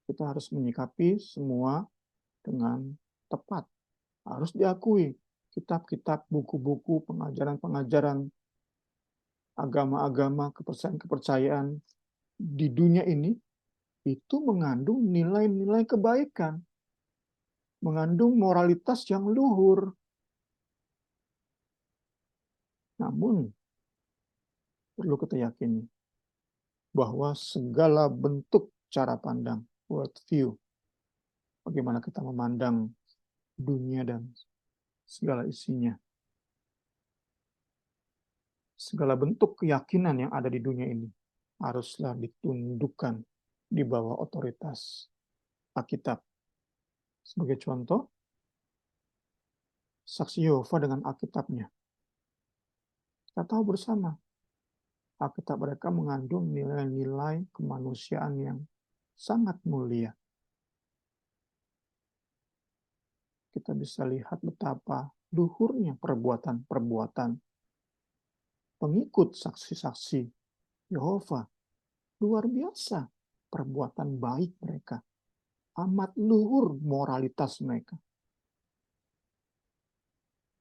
Kita harus menyikapi semua dengan tepat. Harus diakui. Kitab-kitab, buku-buku, pengajaran-pengajaran, agama-agama, kepercayaan-kepercayaan di dunia ini, itu mengandung nilai-nilai kebaikan. mengandung moralitas yang luhur. Namun, perlu kita yakini bahwa segala bentuk cara pandang, worldview, bagaimana kita memandang dunia dan segala isinya, segala bentuk keyakinan yang ada di dunia ini haruslah ditundukkan di bawah otoritas Alkitab. Sebagai contoh, saksi Yehova dengan Alkitabnya. Kita tahu bersama, Alkitab mereka mengandung nilai-nilai kemanusiaan yang sangat mulia. Kita bisa lihat betapa luhurnya perbuatan-perbuatan pengikut saksi-saksi Yehova. Luar biasa perbuatan baik mereka. Amat luhur moralitas mereka.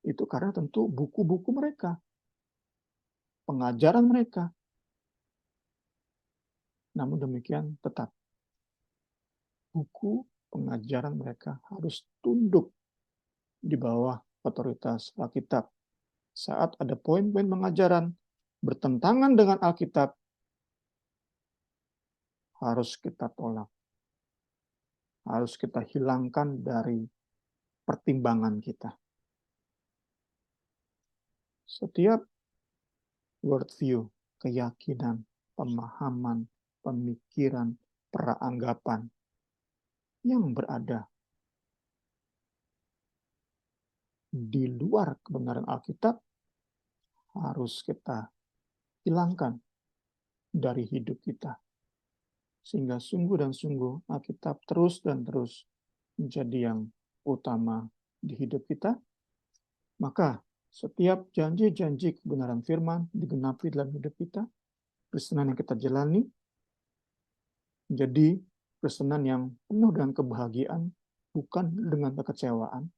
Itu karena tentu buku-buku mereka, pengajaran mereka. Namun demikian tetap buku pengajaran mereka harus tunduk di bawah otoritas Alkitab. Saat ada poin-poin pengajaran bertentangan dengan Alkitab, harus kita tolak. Harus kita hilangkan dari pertimbangan kita. Setiap worldview, keyakinan, pemahaman, pemikiran, peranggapan yang berada di luar kebenaran Alkitab harus kita hilangkan dari hidup kita. Sehingga sungguh dan sungguh Alkitab terus dan terus menjadi yang utama di hidup kita. Maka setiap janji-janji kebenaran firman digenapi dalam hidup kita. Kristenan yang kita jalani menjadi kristenan yang penuh dengan kebahagiaan, bukan dengan kekecewaan.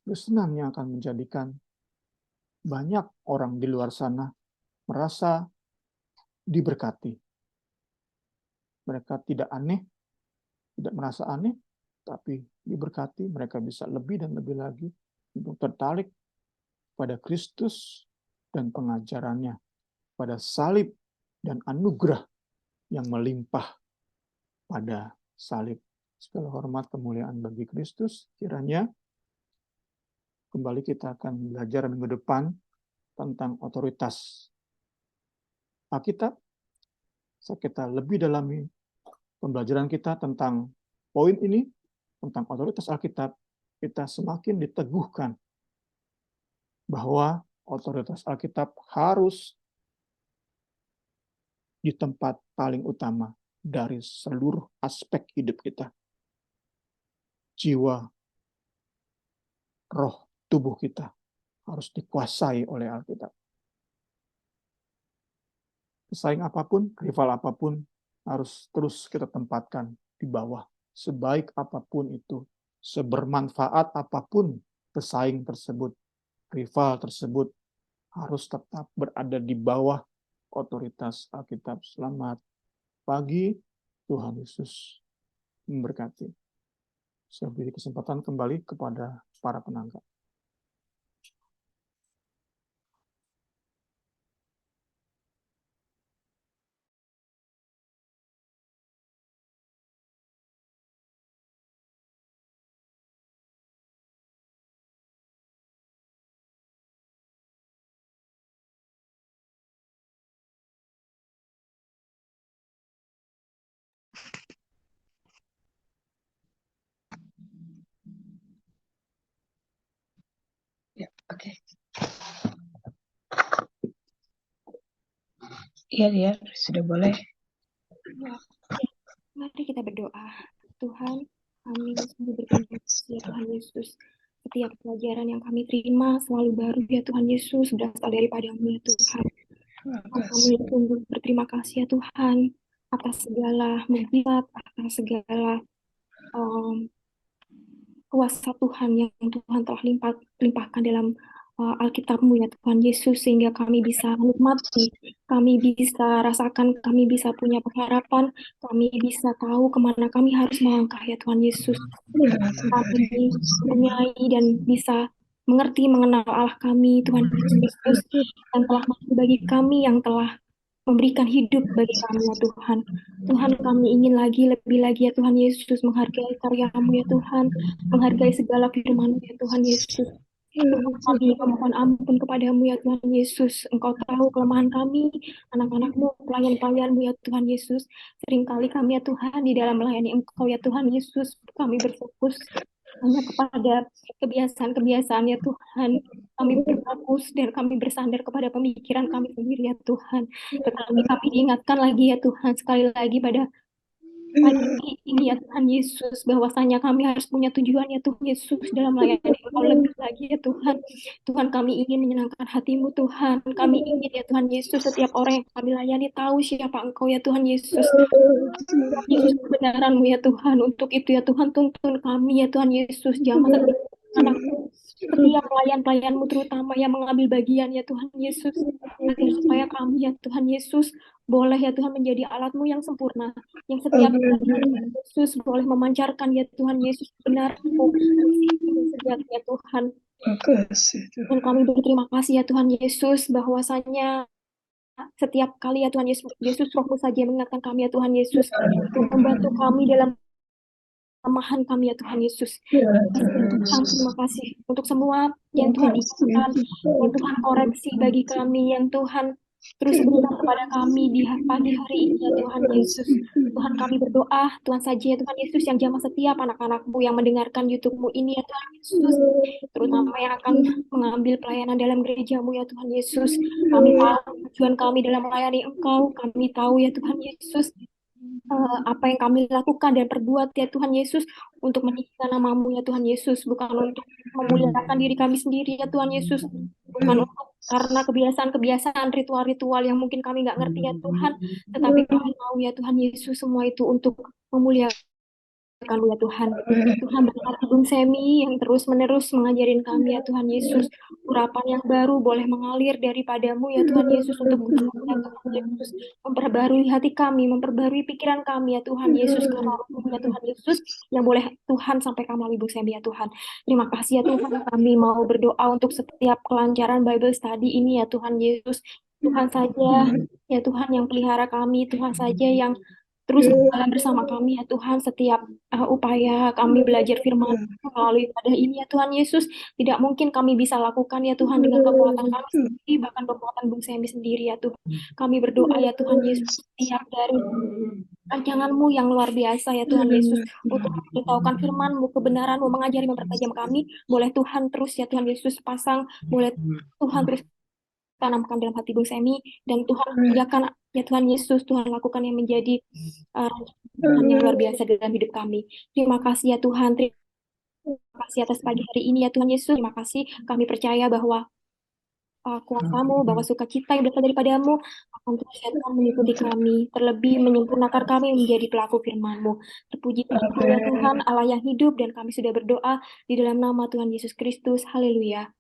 Kristenan yang akan menjadikan banyak orang di luar sana merasa diberkati. Mereka tidak aneh, tidak merasa aneh, tapi diberkati. Mereka bisa lebih dan lebih lagi untuk tertarik pada Kristus dan pengajarannya, pada salib dan anugerah yang melimpah pada salib. Segala hormat kemuliaan bagi Kristus. Kiranya kembali kita akan belajar minggu depan tentang otoritas Alkitab. Kita lebih dalami pembelajaran kita tentang poin ini, tentang otoritas Alkitab, kita semakin diteguhkan bahwa otoritas Alkitab harus di tempat paling utama dari seluruh aspek hidup kita. Jiwa, roh, tubuh kita harus dikuasai oleh Alkitab. Pesaing apapun, rival apapun, harus terus kita tempatkan di bawah. Sebaik apapun itu, sebermanfaat apapun pesaing tersebut, rival tersebut, harus tetap berada di bawah otoritas Alkitab. Selamat pagi, Tuhan Yesus memberkati. Saya beri kesempatan kembali kepada para penanggap. Ya, oke. Iya, sudah boleh. Mari kita berdoa. Tuhan, kami sungguh berterima kasih ya Tuhan Yesus. Setiap pelajaran yang kami terima selalu baru ya Tuhan Yesus, berasal daripada-Mu ya Tuhan. Kami sungguh berterima kasih ya Tuhan atas segala mukjizat, atas segala kuasa Tuhan yang Tuhan telah limpahkan dalam Alkitab-Mu ya Tuhan Yesus, sehingga kami bisa nikmati, kami bisa rasakan, kami bisa punya pengharapan, kami bisa tahu kemana kami harus melangkah ya Tuhan Yesus. Kami mempunyai dan bisa mengerti, mengenal Allah kami, Tuhan Yesus Kristus, yang telah mati bagi kami, yang telah memberikan hidup bagi kami ya Tuhan. Tuhan, kami ingin lebih lagi ya Tuhan Yesus, menghargai karya-Mu ya Tuhan, menghargai segala firman-Mu ya Tuhan Yesus. Tuhan, kami memohon ampun kepadamu ya Tuhan Yesus. Engkau tahu kelemahan kami, anak-anak-Mu, pelayan-pelayan-Mu ya Tuhan Yesus. Seringkali kami ya Tuhan di dalam melayani Engkau ya Tuhan Yesus, kami berfokus hanya kepada kebiasaan-kebiasaan ya Tuhan. Kami berfokus dan kami bersandar kepada pemikiran kami sendiri ya Tuhan. Tetapi kami diingatkan lagi ya Tuhan, sekali lagi pada hari ini ya Tuhan Yesus, bahwasanya kami harus punya tujuan ya Tuhan Yesus dalam melayani Engkau lebih lagi ya Tuhan. Tuhan, kami ingin menyenangkan hati-Mu Tuhan. Kami ingin ya Tuhan Yesus, setiap orang yang kami layani tahu siapa Engkau ya Tuhan Yesus. Tuhan Yesus, kebenaran-Mu ya Tuhan. Untuk itu ya Tuhan, tuntun kami ya Tuhan Yesus. Jamah setiap anak-Mu, setiap pelayan-pelayan-Mu terutama yang mengambil bagian ya Tuhan Yesus. Agar supaya kami ya Tuhan Yesus boleh ya Tuhan menjadi alat-Mu yang sempurna, yang setiap hari Yesus boleh memancarkan ya Tuhan Yesus kebenaran-Mu yang sejati ya Tuhan. Dan kami berterima kasih ya Tuhan Yesus, bahwasanya setiap kali ya Tuhan Yesus, Roh-Mu saja yang mengingatkan kami ya Tuhan Yesus, untuk membantu kami dalam kelemahan kami ya Tuhan Yesus. Tuhan, terima kasih untuk semua yang Tuhan ingatkan, yang Tuhan koreksi bagi kami, yang Tuhan terus berikan kepada kami di pagi hari ini ya Tuhan Yesus. Tuhan, kami berdoa, Tuhan saja ya Tuhan Yesus, yang jamah setiap anak-anak-Mu yang mendengarkan YouTube-Mu ini ya Tuhan Yesus, terutama yang akan mengambil pelayanan dalam gereja-Mu ya Tuhan Yesus. Kami tahu tujuan kami dalam melayani Engkau, kami tahu ya Tuhan Yesus, apa yang kami lakukan dan perbuat ya Tuhan Yesus untuk meninggikan nama-Mu ya Tuhan Yesus, bukan untuk memuliakan diri kami sendiri ya Tuhan Yesus, bukan untuk karena kebiasaan-kebiasaan ritual-ritual yang mungkin kami nggak ngerti ya Tuhan, tetapi kami tahu ya Tuhan Yesus, semua itu untuk memuliakan ya Tuhan. Tuhan, berkati Bung Semi yang terus-menerus mengajarin kami ya Tuhan Yesus, urapan yang baru boleh mengalir daripada-Mu ya Tuhan Yesus, untuk Bung Semi ya Tuhan Yesus, memperbarui hati kami, memperbarui pikiran kami ya Tuhan Yesus, karena Roh-Mu ya Tuhan Yesus yang boleh Tuhan sampaikan melalui Bung Semi ya Tuhan. Terima kasih ya Tuhan, kami mau berdoa untuk setiap kelancaran Bible study ini ya Tuhan Yesus. Tuhan saja ya Tuhan yang pelihara kami, Tuhan saja yang terus berjalan bersama kami ya Tuhan, setiap upaya kami belajar firman melalui ibadah ini ya Tuhan Yesus, tidak mungkin kami bisa lakukan ya Tuhan dengan kekuatan kami sendiri, bahkan kekuatan Bung Semi sendiri ya Tuhan. Kami berdoa ya Tuhan Yesus, setiap dari rancangan-Mu yang luar biasa ya Tuhan Yesus, untuk memberitahukan firman-Mu, kebenaran-Mu, mengajari, mempertajam kami, boleh Tuhan terus ya Tuhan Yesus pasang, boleh Tuhan terus tanamkan dalam hati Bung Semi, dan Tuhan kerjakan ya Tuhan Yesus, Tuhan lakukan yang menjadi Tuhan yang luar biasa dalam hidup kami. Terima kasih ya Tuhan, terima kasih atas pagi hari ini ya Tuhan Yesus, terima kasih, kami percaya bahwa kuasa-Mu, bahwa sukacita yang berasal daripada-Mu akan terus ya Tuhan mengikuti kami, terlebih menyempurnakan kami menjadi pelaku firman-Mu. Terpuji ya Tuhan, Allah yang hidup, dan kami sudah berdoa di dalam nama Tuhan Yesus Kristus. Haleluya.